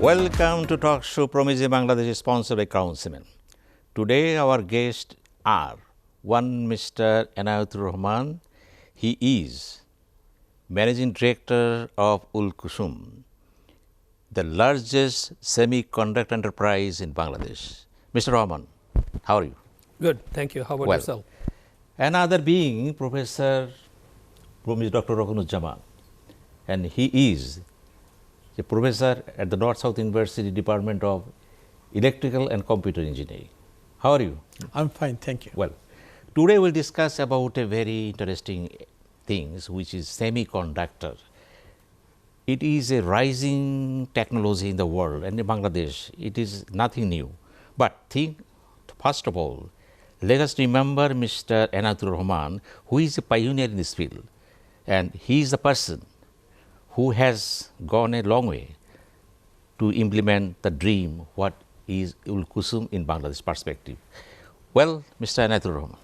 Welcome to Talk Show Promise Bangladesh, sponsored by ULKASEMI. Today our guests are one Mr. Enayetur Rahman. He is Managing Director of ULKASEMI, the largest semiconductor enterprise in Bangladesh. Mr. Rahman, how are you? Good, thank you. How about yourself? Another being Professor Dr. Rokonuzzaman, and he is a professor at the North-South University Department of Electrical and Computer Engineering. How are you? I'm fine, thank you. Well, today we'll discuss about a very interesting things, which is semiconductor. It is a rising technology in the world, and in Bangladesh, it is nothing new. But first of all, let us remember Mr. Enayetur Rahman, who is a pioneer in this field, and he is the person who has gone a long way to implement the dream, what is ULKASEMI in Bangladesh perspective. Well, Mr. Enayetur Rahman,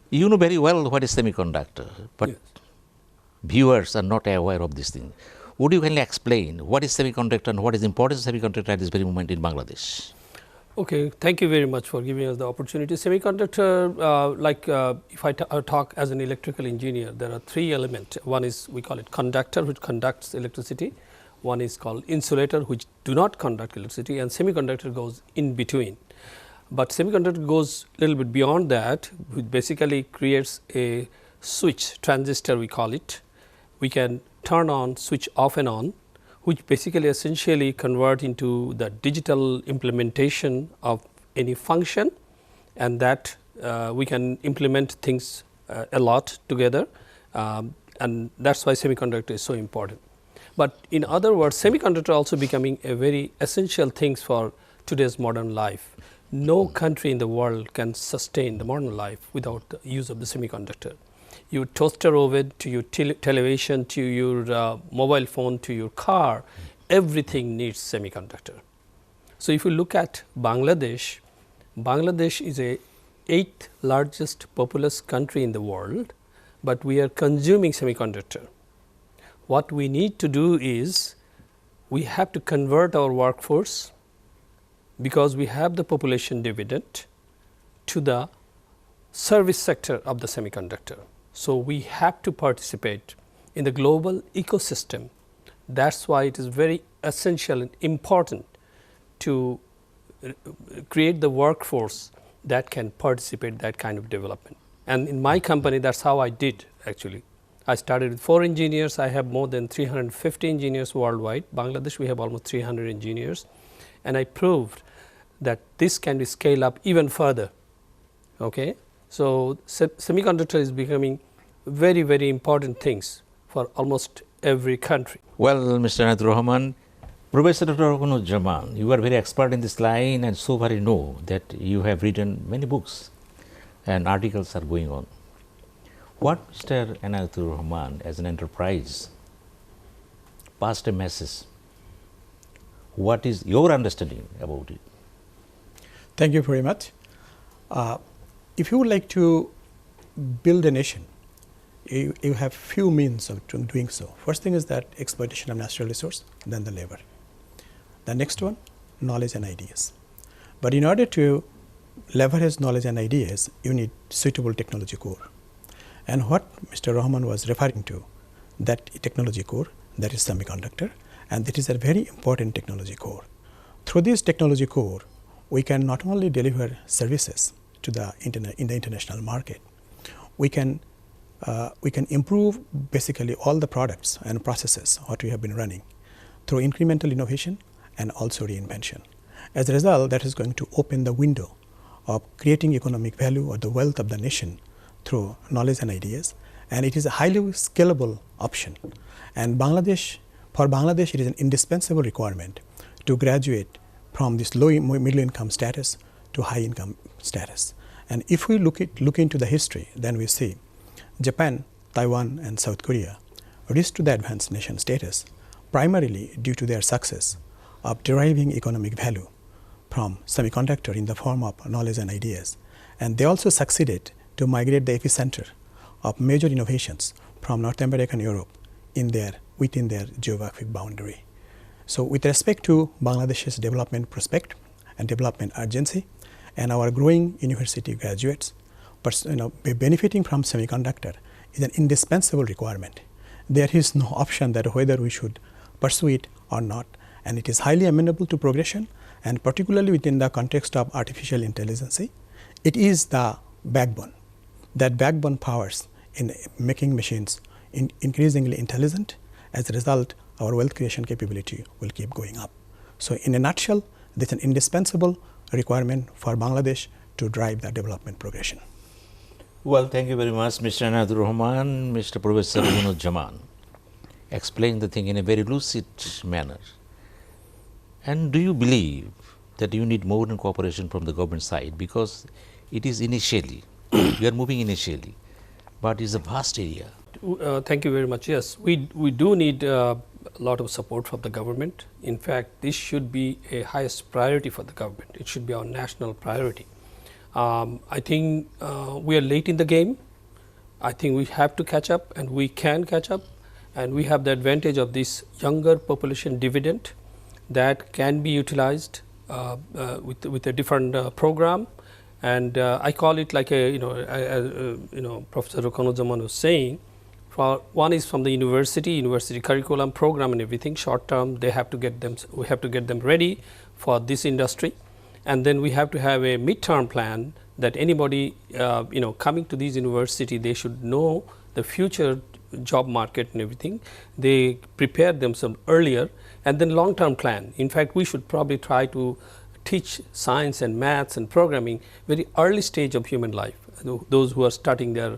you know very well what is semiconductor, but yes, viewers are not aware of this thing. Would you kindly explain what is semiconductor and what is the importance of semiconductor at this very moment in Bangladesh? Okay, thank you very much for giving us the opportunity. Semiconductor, if I talk as an electrical engineer, there are three elements. One is, we call it conductor, which conducts electricity. One is called insulator, which do not conduct electricity, and semiconductor goes in between. But semiconductor goes a little bit beyond that, which basically creates a switch, transistor we call it. We can turn on, switch off and on, which basically essentially convert into the digital implementation of any function, and that we can implement things a lot together, and that is why semiconductor is so important. But in other words, semiconductor also becoming a very essential things for today's modern life. No country in the world can sustain the modern life without the use of the semiconductor. Your toaster oven, to your television, to your mobile phone, to your car, everything needs semiconductor. So if you look at Bangladesh, Bangladesh is a 8th largest populous country in the world, but we are consuming semiconductor. What we need to do is, we have to convert our workforce, because we have the population dividend, to the service sector of the semiconductor. So we have to participate in the global ecosystem. That's why it is very essential and important to create the workforce that can participate in that kind of development. And in my company, that's how I did actually. I started with 4 engineers. I have more than 350 engineers worldwide. Bangladesh, we have almost 300 engineers. And I proved that this can be scaled up even further. Okay? So semiconductor is becoming very, very important things for almost every country. Well, Mr. Enayetur Rahman, Professor Dr. Rokonuzzaman, you are very expert in this line, and so far I know that you have written many books and articles are going on. What Mr. Enayetur Rahman as an enterprise passed a message? What is your understanding about it? Thank you very much. If you would like to build a nation, you have few means of doing so. First thing is that exploitation of natural resource, then the labor. The next one, knowledge and ideas. But in order to leverage knowledge and ideas, you need suitable technology core. And what Mr. Rahman was referring to, that technology core, that is semiconductor, and that is a very important technology core. Through this technology core, we can not only deliver services to the in the international market, we can improve basically all the products and processes what we have been running through incremental innovation and also reinvention. As a result, that is going to open the window of creating economic value or the wealth of the nation through knowledge and ideas, and it is a highly scalable option. And for Bangladesh, it is an indispensable requirement to graduate from this low middle income status to high income status. And if we look into the history, then we see Japan, Taiwan, and South Korea reached to the advanced nation status primarily due to their success of deriving economic value from semiconductor in the form of knowledge and ideas. And they also succeeded to migrate the epicenter of major innovations from North America and Europe within their geographic boundary. So with respect to Bangladesh's development prospect and development urgency and our growing university graduates, benefiting from semiconductor is an indispensable requirement. There is no option that whether we should pursue it or not, and it is highly amenable to progression, and particularly within the context of artificial intelligence. It is the backbone. That backbone powers in making machines increasingly intelligent. As a result, our wealth creation capability will keep going up. So in a nutshell, this is an indispensable requirement for Bangladesh to drive the development progression. Well, thank you very much, Mr. Enayetur Rahman, Mr. Professor Rokonuzzaman. Explain the thing in a very lucid manner. And do you believe that you need more than cooperation from the government side, because it is initially, we are moving initially, but it's a vast area. Thank you very much. Yes, we do need a lot of support from the government. In fact, this should be a highest priority for the government. It should be our national priority. I think we are late in the game. I think we have to catch up, and we can catch up, and we have the advantage of this younger population dividend that can be utilized with a different program. And I call it like a, Professor Rokonuzzaman was saying, one is from the university curriculum program and everything, short term, we have to get them ready for this industry. And then we have to have a midterm plan that anybody, coming to these university, they should know the future job market and everything. They prepare themselves earlier, and then long term plan. In fact, we should probably try to teach science and maths and programming very early stage of human life, those who are starting their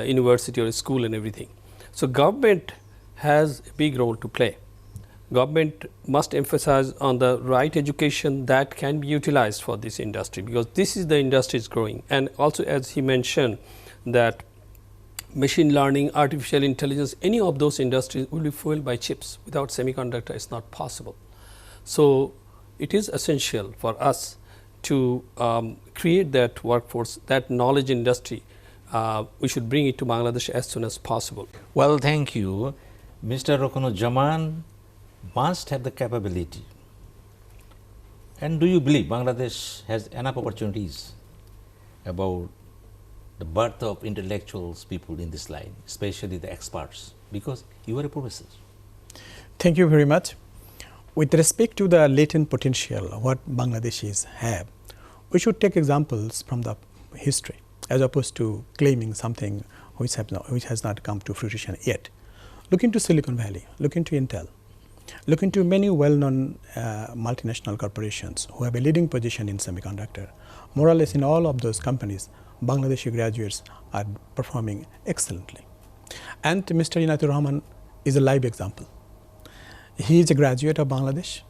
university or school and everything. So government has a big role to play. Government must emphasize on the right education that can be utilized for this industry, because this is the industry is growing. And also, as he mentioned, that machine learning, artificial intelligence, any of those industries will be fueled by chips. Without semiconductor, it's not possible. So it is essential for us to create that workforce, that knowledge industry. We should bring it to Bangladesh as soon as possible. Well, thank you. Mr. Rokonuzzaman must have the capability. And do you believe Bangladesh has enough opportunities about the birth of intellectuals people in this line, especially the experts, because you are a professor? Thank you very much. With respect to the latent potential, what Bangladeshis have, we should take examples from the history, as opposed to claiming something which has not come to fruition yet. Look into Silicon Valley, look into Intel, look into many well-known multinational corporations who have a leading position in semiconductor. More or less in all of those companies, Bangladeshi graduates are performing excellently. And Mr. Enayetur Rahman is a live example. He is a graduate of Bangladesh.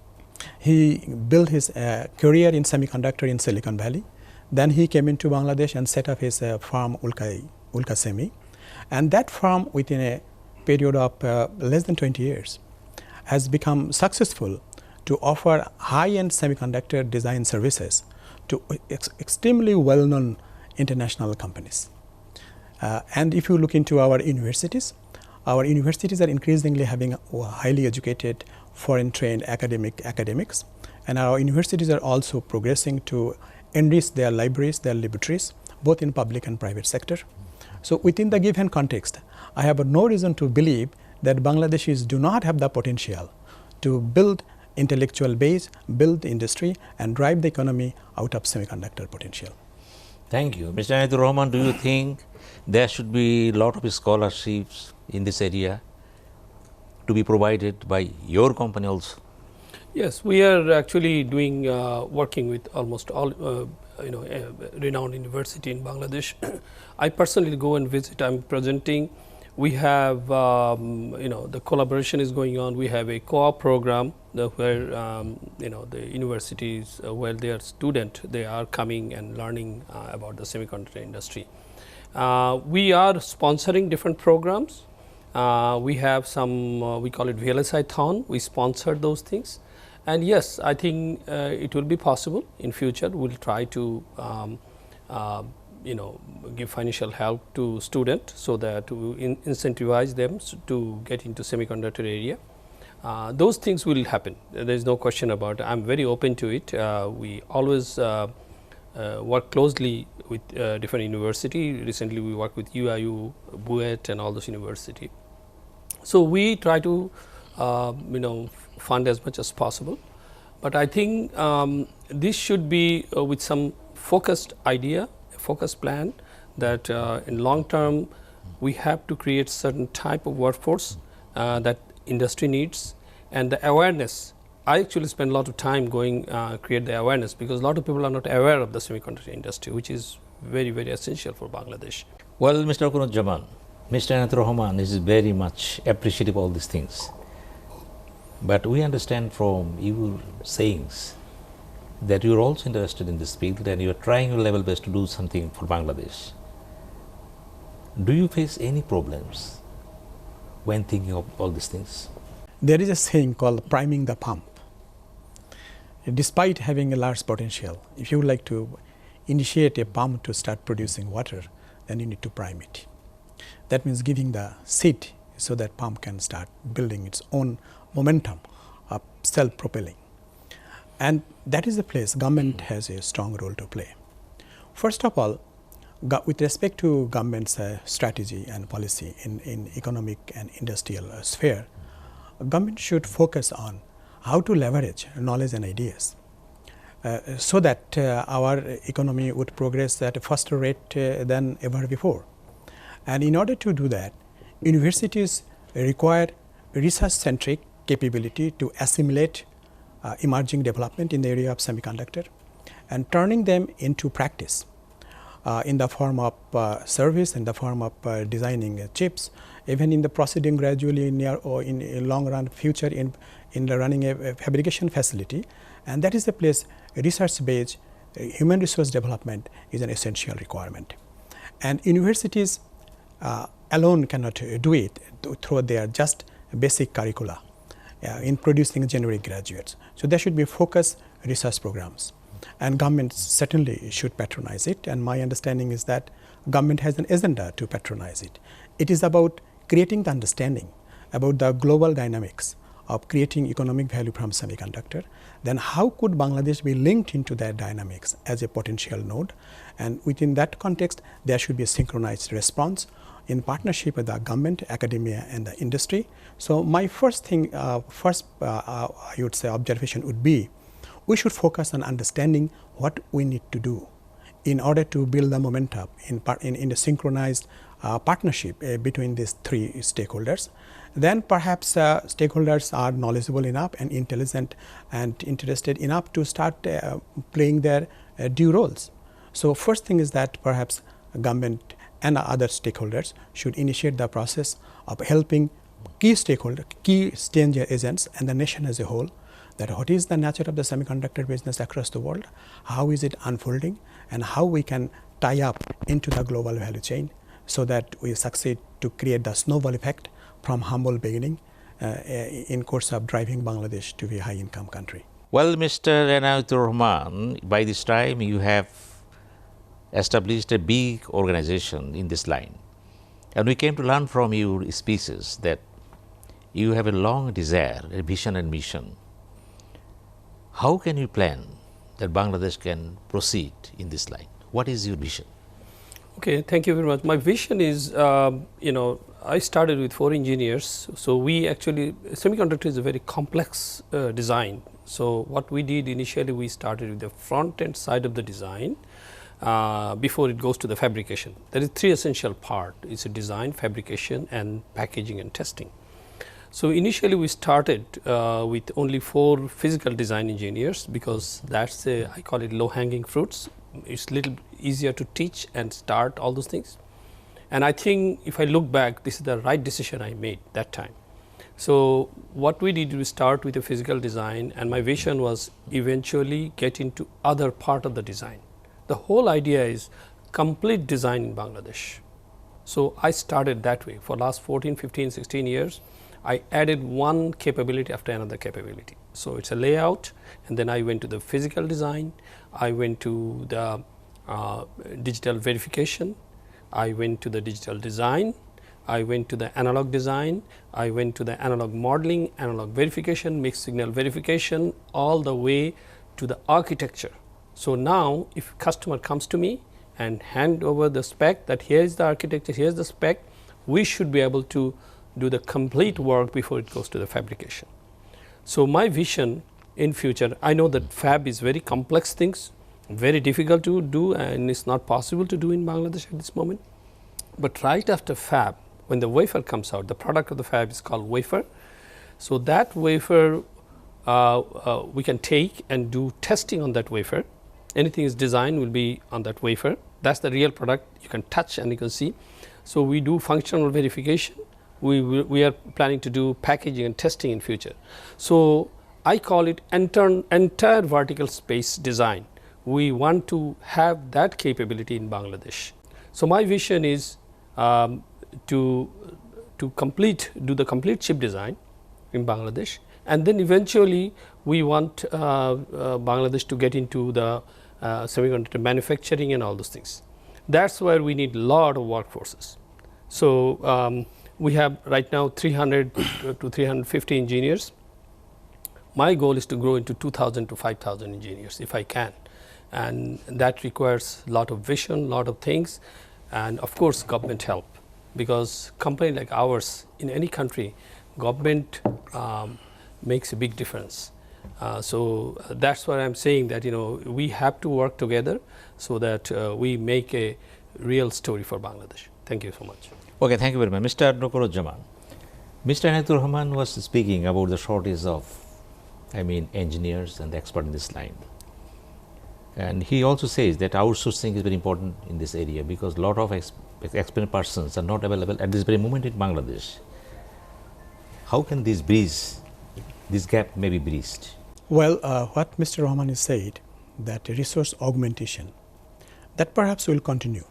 He built his career in semiconductor in Silicon Valley. Then he came into Bangladesh and set up his firm ULKASEMI. And that firm, within a period of less than 20 years, has become successful to offer high-end semiconductor design services to extremely well-known international companies. And if you look into our universities are increasingly having highly educated, foreign-trained academics, and our universities are also progressing to enrich their libraries, their laboratories, both in public and private sector. So within the given context, I have no reason to believe that Bangladeshis do not have the potential to build intellectual base, build industry, and drive the economy out of semiconductor potential. Thank you. Mr. Enayetur Rahman, do you think there should be a lot of scholarships in this area to be provided by your company also? Yes, we are actually doing working with almost all renowned university in Bangladesh. I personally go and visit. I'm presenting. We have the collaboration is going on. We have a co-op program where the universities where they are student, they are coming and learning about the semiconductor industry. We are sponsoring different programs. We have some we call it VLSI-thon. We sponsor those things. And yes, I think it will be possible in future. We'll try to give financial help to students so that we incentivize them to get into semiconductor area. those things will happen. There is no question about it. I am very open to it. We always work closely with different university. Recently, we work with UIU, BUET and all those university. So, we try to fund as much as possible, but I think this should be with some focused idea, focused plan that in long term we have to create certain type of workforce that industry needs, and the awareness. I actually spend a lot of time going create the awareness, because a lot of people are not aware of the semiconductor industry, which is very, very essential for Bangladesh. Well, Mr. Rokonuzzaman, Mr. Enayetur Rahman is very much appreciative of all these things. But we understand from your sayings that you are also interested in this field and you are trying your level best to do something for Bangladesh. Do you face any problems when thinking of all these things? There is a saying called priming the pump. Despite having a large potential, if you would like to initiate a pump to start producing water, then you need to prime it. That means giving the seed so that pump can start building its own momentum of self-propelling. And that is the place government has a strong role to play. First of all, with respect to government's strategy and policy in economic and industrial sphere, government should focus on how to leverage knowledge and ideas so that our economy would progress at a faster rate than ever before. And in order to do that, universities require research-centric capability to assimilate emerging development in the area of semiconductor and turning them into practice in the form of service, in the form of designing chips, even in the proceeding gradually near or in a long run future in the running a fabrication facility. And that is the place research based human resource development is an essential requirement. And universities alone cannot do it through their just basic curricula in producing generic graduates. So there should be focused research programs, and government certainly should patronize it, and my understanding is that government has an agenda to patronize it. It is about creating the understanding about the global dynamics of creating economic value from semiconductor. Then how could Bangladesh be linked into that dynamics as a potential node, and within that context there should be a synchronized response in partnership with the government, academia and the industry. So my first thing, I would say observation would be, we should focus on understanding what we need to do in order to build the momentum in a synchronized partnership between these three stakeholders. Then perhaps stakeholders are knowledgeable enough and intelligent and interested enough to start playing their due roles. So first thing is that perhaps government and other stakeholders should initiate the process of helping key stakeholders, key change agents and the nation as a whole, that what is the nature of the semiconductor business across the world, how is it unfolding, and how we can tie up into the global value chain so that we succeed to create the snowball effect from humble beginning in course of driving Bangladesh to be a high income country. Well, Mr. Enayetur Rahman, by this time you have established a big organization in this line, and we came to learn from your speeches that you have a long desire, a vision and mission. How can you plan that Bangladesh can proceed in this line? What is your vision? Okay, thank you very much. My vision is, I started with 4 engineers. So we actually, semiconductor is a very complex design. So what we did initially, we started with the front end side of the design before it goes to the fabrication. There is 3 essential parts. It's a design, fabrication and packaging and testing. So initially we started with only 4 physical design engineers, because that's I call it low hanging fruits. It's a little easier to teach and start all those things. And I think if I look back, this is the right decision I made that time. So what we did, we start with a physical design, and my vision was eventually get into other part of the design. The whole idea is complete design in Bangladesh. So I started that way. For last 14, 15, 16 years, I added one capability after another capability. So it's a layout, and then I went to the physical design, I went to the digital verification, I went to the digital design, I went to the analog design, I went to the analog modeling, analog verification, mixed signal verification, all the way to the architecture. So, now if customer comes to me and hand over the spec that here is the architecture, here is the spec, we should be able to do the complete work before it goes to the fabrication. So, my vision in future, I know that fab is very complex things, very difficult to do, and it's not possible to do in Bangladesh at this moment. But right after fab, when the wafer comes out, the product of the fab is called wafer. So, that wafer we can take and do testing on that wafer. Anything is designed will be on that wafer. That is the real product you can touch and you can see. So, we do functional verification. We are planning to do packaging and testing in future. So, I call it entire vertical space design. We want to have that capability in Bangladesh. So, my vision is to do the complete chip design in Bangladesh, and then eventually we want Bangladesh to get into the semiconductor manufacturing and all those things. That is where we need a lot of workforces. So, we have right now 300 to 350 engineers. My goal is to grow into 2,000 to 5,000 engineers if I can, and that requires a lot of vision, lot of things, and of course government help, because company like ours in any country, government makes a big difference. So, that is why I am saying that we have to work together so that we make a real story for Bangladesh. Thank you so much. Okay, thank you very much. Mr. Rokonuzzaman, Mr. Enayetur Rahman was speaking about the shortage of, engineers and expert in this line. And he also says that outsourcing is very important in this area, because a lot of experienced persons are not available at this very moment in Bangladesh. How can this gap may be bridged? Well, what Mr. Rahman has said, that resource augmentation, that perhaps will continue.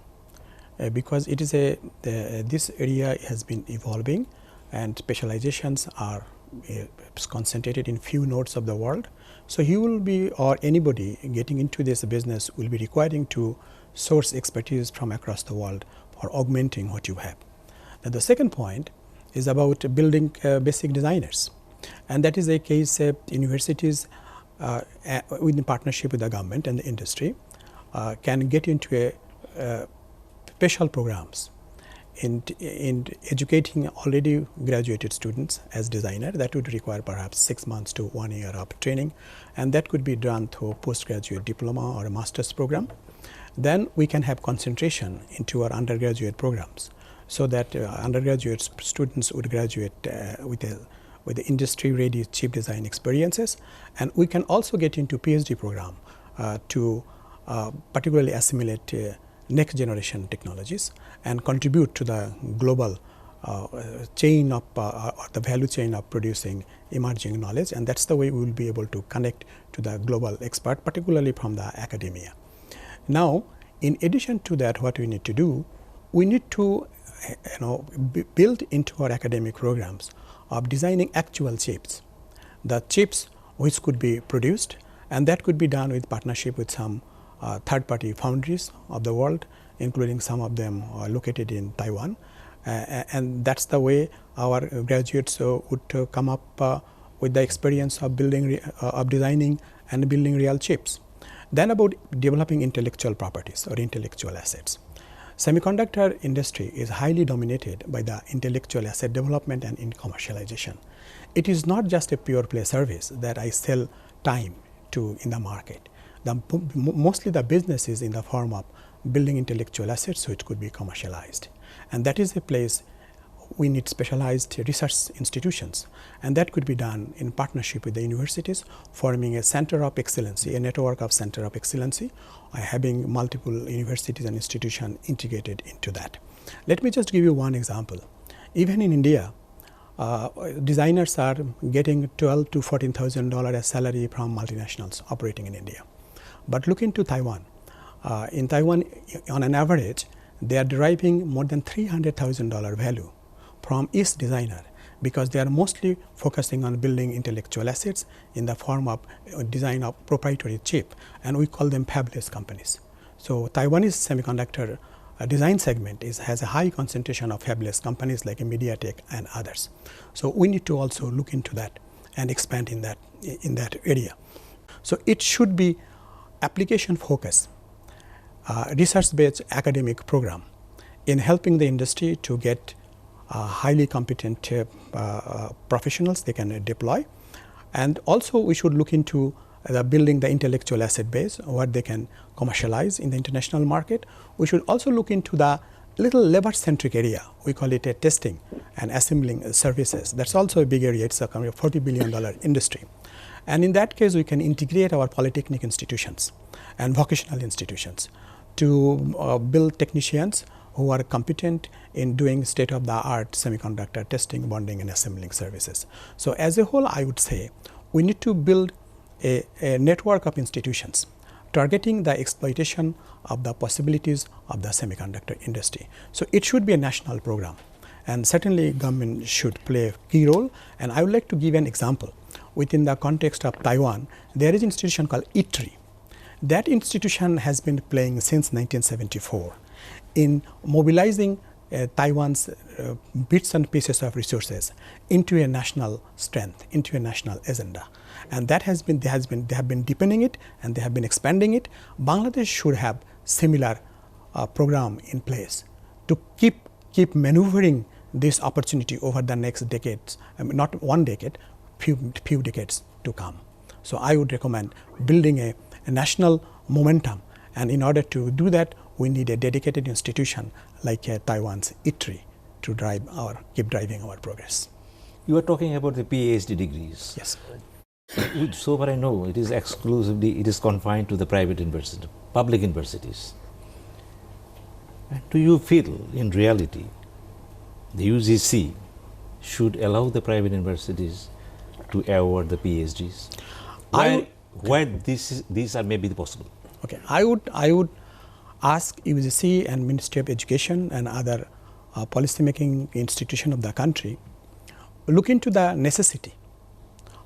Because it is this area has been evolving, and specializations are concentrated in few nodes of the world. So, he will be, or anybody getting into this business will be requiring to source expertise from across the world for augmenting what you have. Now, the second point is about building basic designers, and that is a case universities in partnership with the government and the industry can get into a special programs in educating already graduated students as designer. That would require perhaps 6 months to 1 year of training, and that could be done through postgraduate diploma or a master's program. Then we can have concentration into our undergraduate programs, so that undergraduate students would graduate with the industry ready chip design experiences, and we can also get into PhD program to particularly assimilate next generation technologies and contribute to the global chain of or the value chain of producing emerging knowledge, and that is the way we will be able to connect to the global expert, particularly from the academia. Now, in addition to that, what we need to do, we need to build into our academic programs of designing actual chips, the chips which could be produced, and that could be done with partnership with some third-party foundries of the world, including some of them are located in Taiwan, and that's the way our graduates would come up with the experience of building, of designing and building real chips. Then about developing intellectual properties or intellectual assets. Semiconductor industry is highly dominated by the intellectual asset development and in commercialization. It is not just a pure play service that I sell time to in the market. Mostly the business is in the form of building intellectual assets, so it could be commercialized, and that is a place we need specialized research institutions, and that could be done in partnership with the universities, forming a center of excellency, a network of center of excellency, having multiple universities and institutions integrated into that. Let me just give you one example. Even in India, designers are getting $12,000 to $14,000 as salary from multinationals operating in India. But look into Taiwan. In Taiwan, on an average, they are deriving more than $300,000 value from each designer, because they are mostly focusing on building intellectual assets in the form of design of proprietary chip, and we call them fabless companies. So Taiwanese semiconductor design segment has a high concentration of fabless companies like MediaTek and others. So we need to also look into that and expand in that area. So it should be application focus, research-based academic program in helping the industry to get highly competent professionals they can deploy. And also we should look into building the intellectual asset base, what they can commercialize in the international market. We should also look into the little labor-centric area. We call it a testing and assembling services. That's also a big area. It's a kind of $40 billion industry. And in that case, we can integrate our polytechnic institutions and vocational institutions to build technicians who are competent in doing state-of-the-art semiconductor testing, bonding, and assembling services. So as a whole, I would say we need to build a network of institutions targeting the exploitation of the possibilities of the semiconductor industry. So it should be a national program, and certainly government should play a key role. And I would like to give an example. Within the context of Taiwan, there is an institution called ITRI. That institution has been playing since 1974 in mobilizing Taiwan's bits and pieces of resources into a national strength, into a national agenda. And that has been, they have been deepening it and they have been expanding it. Bangladesh should have similar program in place to keep maneuvering this opportunity over the next decades, not one decade, few decades to come. So I would recommend building a national momentum, and in order to do that, we need a dedicated institution like Taiwan's ITRI to keep driving our progress. You are talking about the PhD degrees. Yes. So far I know, it is confined to the private university, public universities. And do you feel, in reality, the UGC should allow the private universities to award the PhDs? Why these are maybe possible? Okay, I would ask UGC and Ministry of Education and other policy-making institution of the country look into the necessity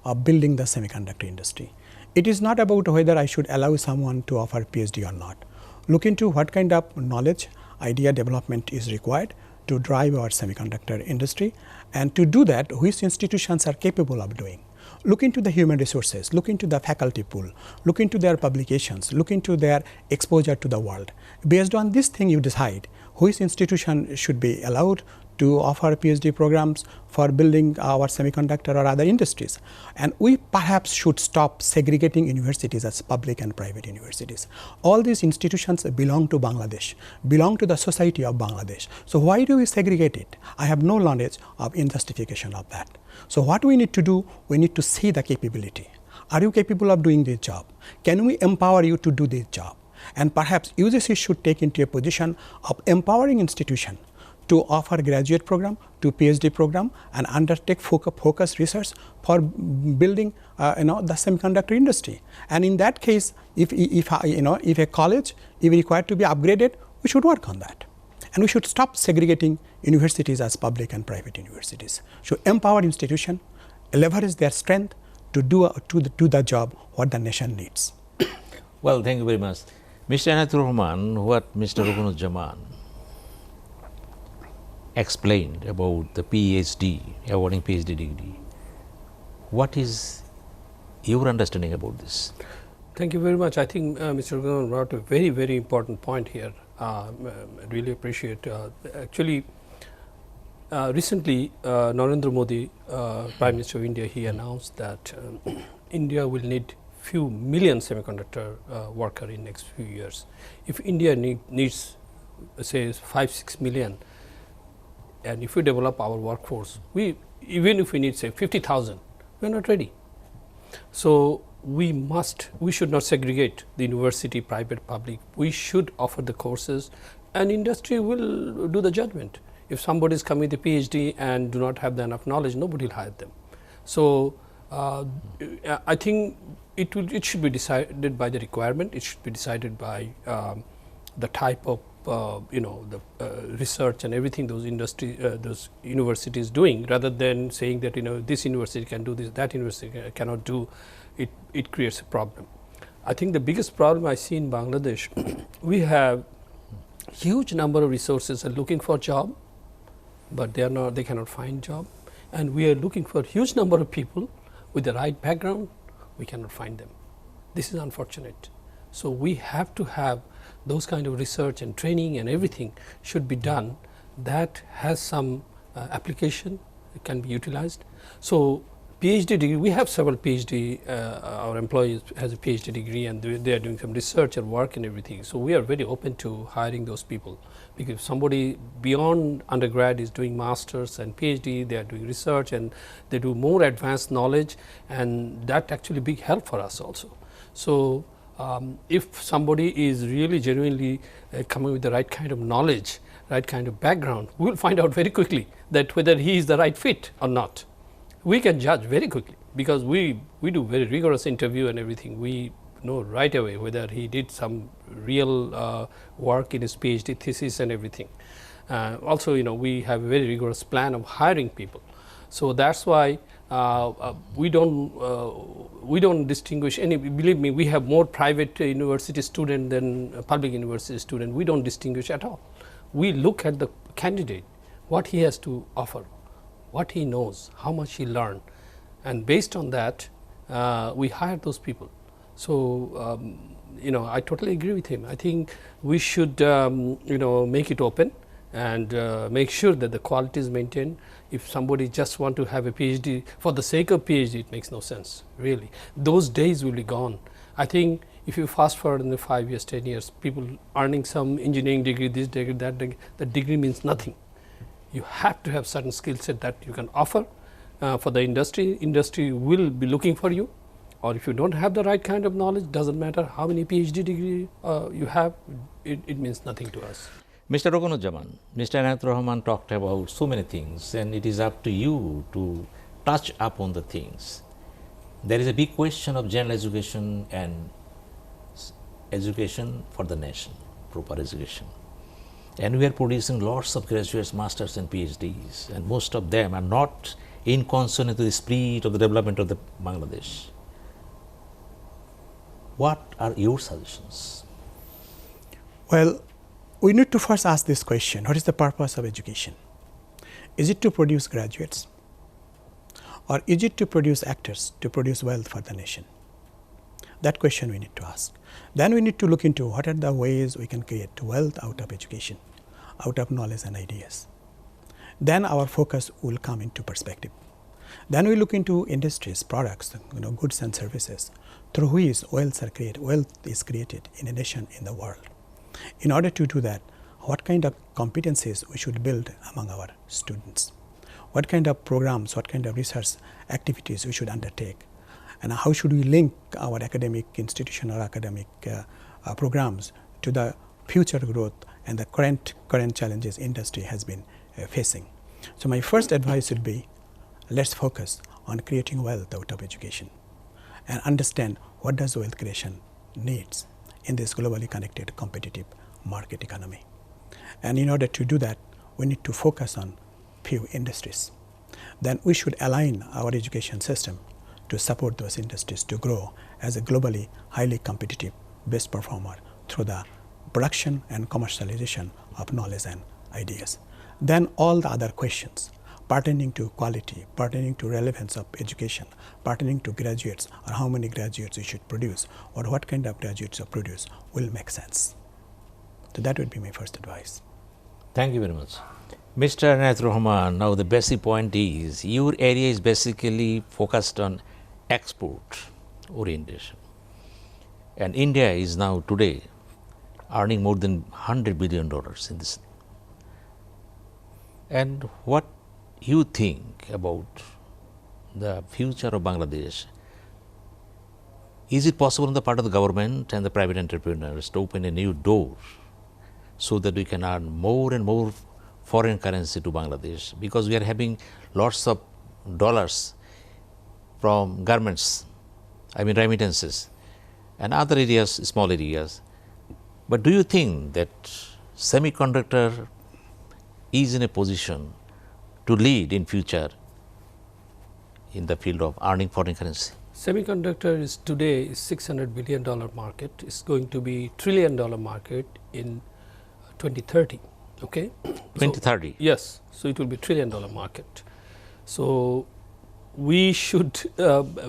of building the semiconductor industry. It is not about whether I should allow someone to offer PhD or not. Look into what kind of knowledge, idea development is required to drive our semiconductor industry, and to do that, which institutions are capable of doing. Look into the human resources, look into the faculty pool, look into their publications, look into their exposure to the world. Based on this thing, you decide which institution should be allowed to offer PhD programs for building our semiconductor or other industries. And we perhaps should stop segregating universities as public and private universities. All these institutions belong to Bangladesh, belong to the society of Bangladesh. So why do we segregate it? I have no knowledge in justification of that. So what we need to do, we need to see the capability. Are you capable of doing this job? Can we empower you to do this job? And perhaps UGC should take into a position of empowering institution to offer graduate program, to PhD program, and undertake focused research for building the semiconductor industry. And in that case, if a college is required to be upgraded, we should work on that. And we should stop segregating universities as public and private universities. Should empower institutions, leverage their strength to do the job what the nation needs. Well, thank you very much. Mr. Enayetur Rahman, what Mr. Rokonuzzaman explained about the PhD, awarding PhD degree, what is your understanding about this? Thank you very much. I think Mr. Gulshan brought a very, very important point here. I really appreciate. Actually, recently, Narendra Modi, Prime Minister of India, he announced that India will need few million semiconductor worker in next few years. If India needs, say, 5-6 million, and if we develop our workforce, even if we need, say, 50,000, we are not ready. So we should not segregate the university, private, public. We should offer the courses, and industry will do the judgment. If somebody is coming with a PhD and do not have enough knowledge, nobody will hire them. So I think it should be decided by the requirement. It should be decided by the type of the research and everything those universities doing, rather than saying that this university can do this, that university cannot do. It creates a problem. I think the biggest problem I see in Bangladesh, we have huge number of resources are looking for job, but they cannot find job, and we are looking for huge number of people with the right background, we cannot find them. This is unfortunate. So we have to have those kind of research and training and everything should be done that has some application, it can be utilized. So PhD degree, we have several PhD, our employees has a PhD degree, and they are doing some research and work and everything. So we are very open to hiring those people, because if somebody beyond undergrad is doing masters and PhD, they are doing research and they do more advanced knowledge, and that actually big help for us also. So if somebody is really genuinely coming with the right kind of knowledge, right kind of background, we will find out very quickly that whether he is the right fit or not. We can judge very quickly, because we do very rigorous interview and everything. We know right away whether he did some real work in his PhD thesis and everything. Also, we have a very rigorous plan of hiring people. So that's why we don't distinguish any. Believe me, we have more private university student than public university student. We don't distinguish at all. We look at the candidate, what he has to offer, what he knows, how much he learned, and based on that we hire those people. So I totally agree with him. I think we should make it open and make sure that the quality is maintained. If somebody just want to have a PhD for the sake of PhD, it makes no sense, really. Those days will be gone. I think if you fast forward in the 5 years, 10 years, people earning some engineering degree, this degree, that degree, the degree means nothing. You have to have certain skill set that you can offer for the industry. Industry will be looking for you, or if you don't have the right kind of knowledge, doesn't matter how many PhD degree you have, it means nothing to us. Mr. Rokonuzzaman, Mr. Enayetur Rahman talked about so many things, and it is up to you to touch upon the things. There is a big question of general education and education for the nation, proper education. And we are producing lots of graduates, masters and PhDs, and most of them are not in consonant to the spirit of the development of the Bangladesh. What are your suggestions? Well, we need to first ask this question: what is the purpose of education? Is it to produce graduates, or is it to produce actors, to produce wealth for the nation? That question we need to ask. Then we need to look into what are the ways we can create wealth out of education, out of knowledge and ideas. Then our focus will come into perspective. Then we look into industries, products, goods and services, through which wealth is created in a nation, in the world. In order to do that, what kind of competencies we should build among our students? What kind of programs, what kind of research activities we should undertake? And how should we link our academic institution or academic programs to the future growth and the current challenges industry has been facing? So my first advice would be, let's focus on creating wealth out of education and understand what does wealth creation needs in this globally connected competitive market economy. And in order to do that, we need to focus on few industries. Then we should align our education system to support those industries to grow as a globally highly competitive best performer through the production and commercialization of knowledge and ideas. Then all the other questions pertaining to quality, pertaining to relevance of education, pertaining to graduates, or how many graduates we should produce, or what kind of graduates we produce, will make sense. So that would be my first advice. Thank you very much. Mr. Enayetur Rahman, now the basic point is, your area is basically focused on export orientation. And India is now today earning more than $100 billion in this. And what you think about the future of Bangladesh? Is it possible on the part of the government and the private entrepreneurs to open a new door so that we can earn more and more foreign currency to Bangladesh? Because we are having lots of dollars from governments, remittances, and other areas, small areas. But do you think that semiconductor is in a position to lead in future in the field of earning foreign currency? Semiconductor is today $600 billion market. It's going to be $1 trillion market in 2030. Okay. 2030. Yes. So it will be $1 trillion market. So we should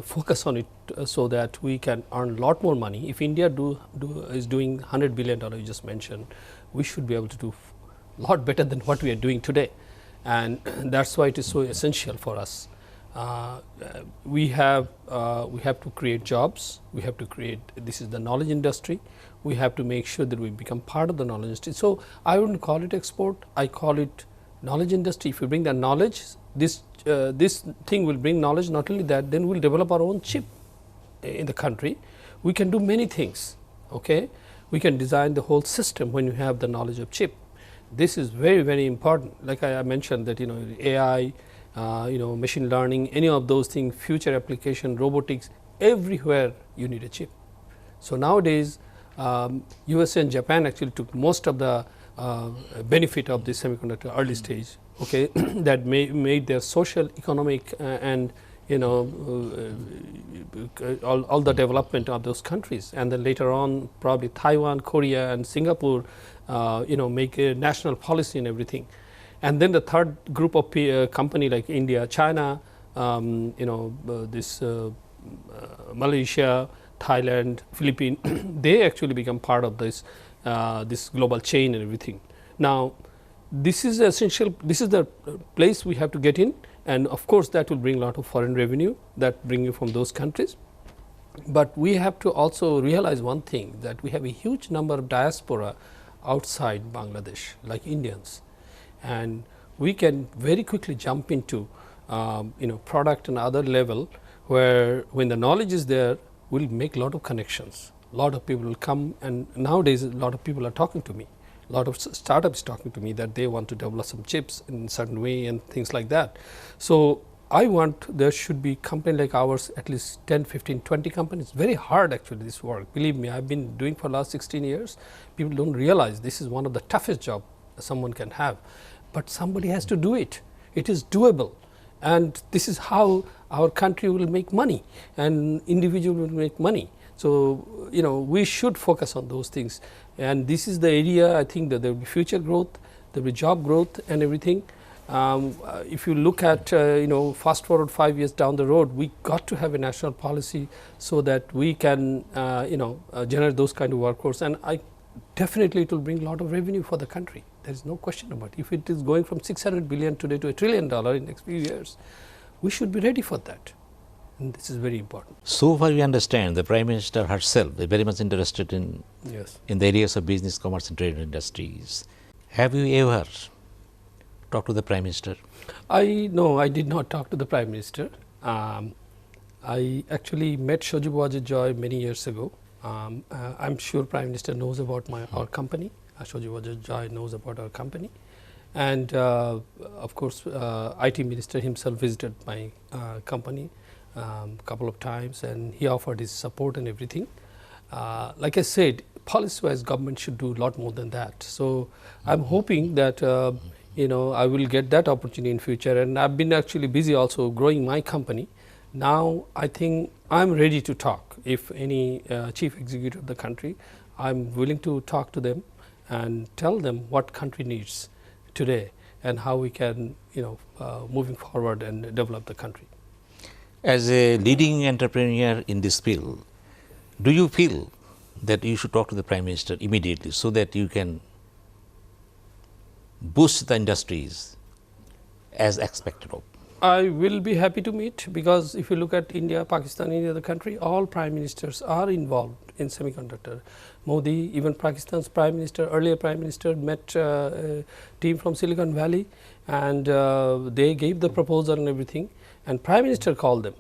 focus on it so that we can earn a lot more money. If India is doing $100 billion you just mentioned, we should be able to do a lot better than what we are doing today, and that's why it is so essential for us. We have to create jobs. We have to create. This is the knowledge industry. We have to make sure that we become part of the knowledge industry. So I wouldn't call it export. I call it knowledge industry. If we bring the knowledge, this thing will bring knowledge. Not only that, then we'll develop our own chip in the country. We can do many things. Okay, we can design the whole system when you have the knowledge of chip. This is very, very important. Like I mentioned that AI, machine learning, any of those things, future application, robotics, everywhere you need a chip. So nowadays, USA and Japan actually took most of the benefit of this semiconductor early stage. Okay, that made their social, economic, and all the development of those countries, and then later on probably Taiwan, Korea, and Singapore, make a national policy and everything. And then the third group of company like India, China, Malaysia, Thailand, Philippines, they actually become part of this global chain and everything. Now, this is essential. This is the place we have to get in, and of course that will bring a lot of foreign revenue that bring you from those countries. But we have to also realize one thing, that we have a huge number of diaspora outside Bangladesh, like Indians, and we can very quickly jump into product and other level, where when the knowledge is there, we'll make a lot of connections. A lot of people will come, and nowadays a lot of people are talking to me. A lot of startups talking to me that they want to develop some chips in a certain way and things like that. So I want there should be company like ours, at least 10, 15, 20 companies. Very hard actually this work. Believe me, I've been doing for the last 16 years. People don't realize this is one of the toughest job someone can have. But somebody has to do it. It is doable. And this is how our country will make money and individual will make money. So, we should focus on those things. And this is the area I think that there will be future growth, there will be job growth and everything. If you look at, fast forward 5 years down the road, we got to have a national policy so that we can, generate those kind of workforce. And definitely it will bring a lot of revenue for the country. There is no question about it. If it is going from 600 billion today to $1 trillion in the next few years, we should be ready for that. And this is very important. So far we understand the Prime Minister herself is very much interested in the areas of business, commerce and trade industries. Have you ever talked to the Prime Minister? No, I did not talk to the Prime Minister. I actually met Shoji Joy many years ago. I'm sure Prime Minister knows about our company. Shoji Joy knows about our company. And of course, IT Minister himself visited my company couple of times, and he offered his support and everything. Like I said, policy-wise, government should do a lot more than that. So I'm hoping that I will get that opportunity in future. And I've been actually busy also growing my company. Now I think I'm ready to talk. If any chief executive of the country, I'm willing to talk to them and tell them what country needs today and how we can, moving forward and develop the country. As a leading entrepreneur in this field, do you feel that you should talk to the Prime Minister immediately so that you can boost the industries as expected of? I will be happy to meet, because if you look at India, Pakistan, any other country, all Prime Ministers are involved in semiconductor. Modi, even Pakistan's Prime Minister, earlier Prime Minister met a team from Silicon Valley, and they gave the proposal and everything, and Prime Minister called them.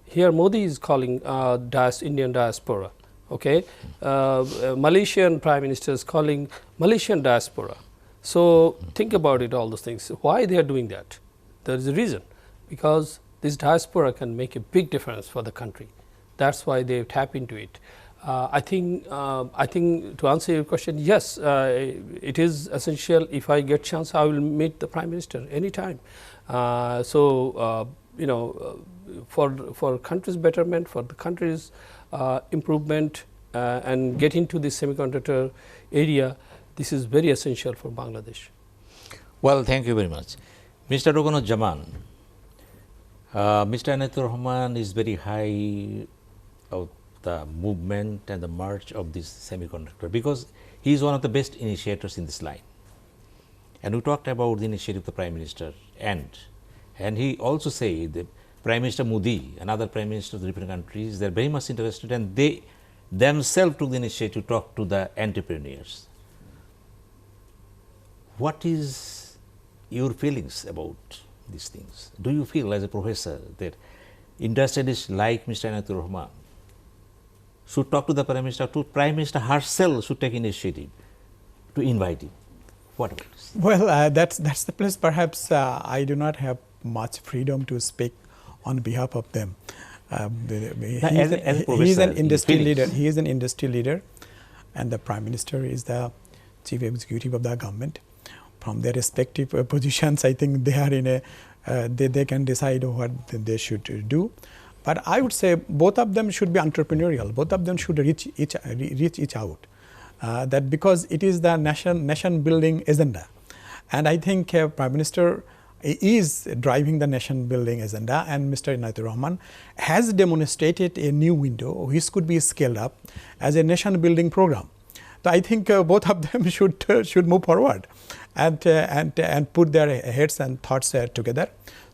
Here Modi is calling Indian diaspora. Okay, Malaysian Prime Minister is calling Malaysian diaspora. So think about it, all those things. Why they are doing that? There is a reason, because this diaspora can make a big difference for the country. That's why they tap into it. I think to answer your question, yes, it is essential. If I get chance, I will meet the Prime Minister anytime. For country's betterment, for the country's improvement, and get into the semiconductor area, this is very essential for Bangladesh. Well, thank you very much. Mr. Rokonuzzaman, Mr. Enayetur Rahman is very high of the movement and the march of this semiconductor, because he is one of the best initiators in this line. And we talked about the initiative of the Prime Minister, and he also said that Prime Minister Modi and other Prime Ministers of the different countries, they are very much interested, and they themselves took the initiative to talk to the entrepreneurs. What is your feelings about these things? Do you feel as a professor that industrialists like Mr. Enayetur Rahman should talk to the Prime Minister, to Prime Minister herself should take initiative to invite him? What about this? Well, that's the place. Perhaps I do not have much freedom to speak on behalf of them. He is an industry leader. He is an industry leader, and the Prime Minister is the chief executive of the government. From their respective positions, I think they are in a they can decide what they should do. But I would say both of them should be entrepreneurial. Both of them should reach each out. That because it is the nation building agenda, and I think Prime Minister is driving the nation building agenda, and Mr. Enayetur Rahman has demonstrated a new window which could be scaled up as a nation building program. So I think both of them should move forward and put their heads and thoughts together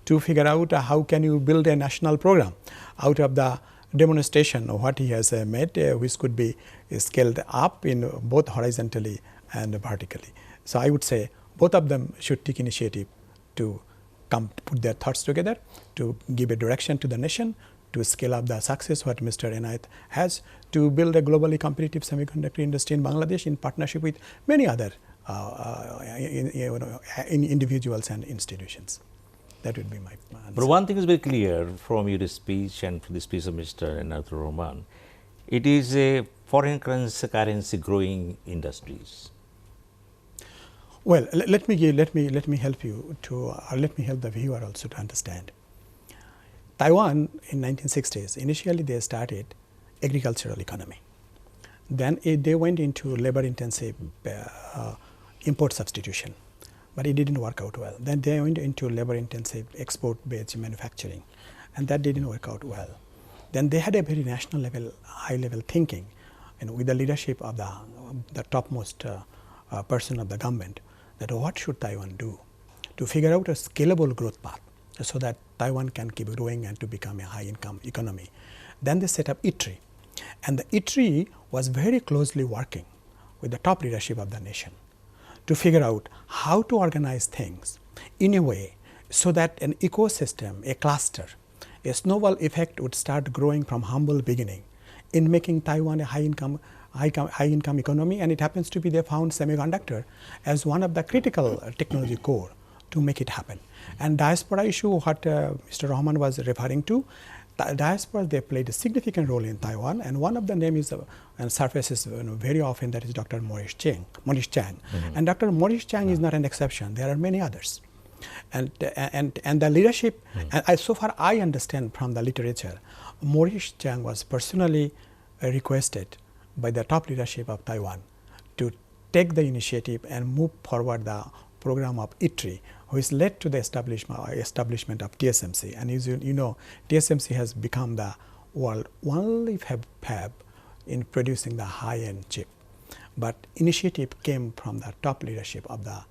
to figure out how can you build a national program out of the demonstration of what he has made, which could be scaled up in both horizontally and vertically. So I would say both of them should take initiative to put their thoughts together, to give a direction to the nation, to scale up the success what Mr. Enayet has, to build a globally competitive semiconductor industry in Bangladesh in partnership with many other individuals and institutions. That would be my answer. But one thing is very clear from your speech and from the speech of Mr. Enayetur Rahman, it is a foreign currency growing industries. Well, let me help you to let me help the viewer also to understand. Taiwan in 1960s, initially they started agricultural economy. Then they went into labor intensive import substitution, but it didn't work out well. Then they went into labor intensive export based manufacturing, and that didn't work out well. Then they had a very national level, high level thinking, and with the leadership of the topmost person of the government, that what should Taiwan do to figure out a scalable growth path so that Taiwan can keep growing and to become a high income economy. Then they set up ITRI, and the ITRI was very closely working with the top leadership of the nation to figure out how to organize things in a way so that an ecosystem, a cluster, a snowball effect would start growing from humble beginning in making Taiwan a high income economy. And it happens to be they found semiconductor as one of the critical technology core to make it happen. And diaspora issue, what Mr. Rahman was referring to, diaspora, they played a significant role in Taiwan, and one of the names and surfaces very often, that is Dr. Maurice Chang. Mm-hmm. And Dr. Maurice Chang is not an exception. There are many others. And the leadership, and so far I understand from the literature, Maurice Chang was personally requested by the top leadership of Taiwan to take the initiative and move forward the program of ITRI, which led to the establishment of TSMC. And as you know, TSMC has become the world only fab in producing the high-end chip. But initiative came from the top leadership of the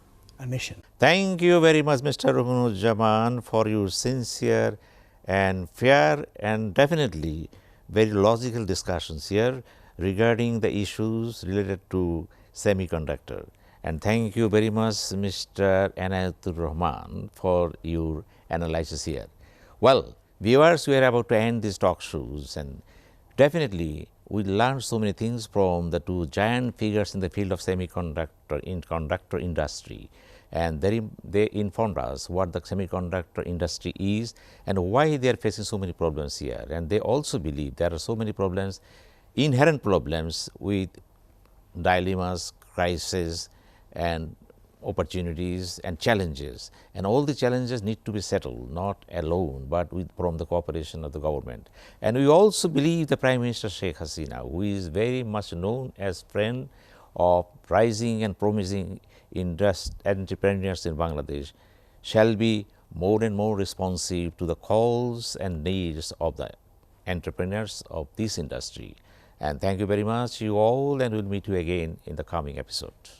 nation. Thank you very much, Mr. Rokonuzzaman, for your sincere and fair and definitely very logical discussions here regarding the issues related to semiconductor. And thank you very much, Mr. Enayetur Rahman, for your analysis here. Well, viewers, we are about to end these talk shows, and definitely we learned so many things from the two giant figures in the field of semiconductor industry. And they informed us what the semiconductor industry is and why they are facing so many problems here. And they also believe there are so many problems, inherent problems with dilemmas, crises, and opportunities and challenges. And all the challenges need to be settled, not alone, but from the cooperation of the government. And we also believe the Prime Minister Sheikh Hasina, who is very much known as friend of rising and promising entrepreneurs in Bangladesh shall be more and more responsive to the calls and needs of the entrepreneurs of this industry. And thank you very much, you all, and we'll meet you again in the coming episode.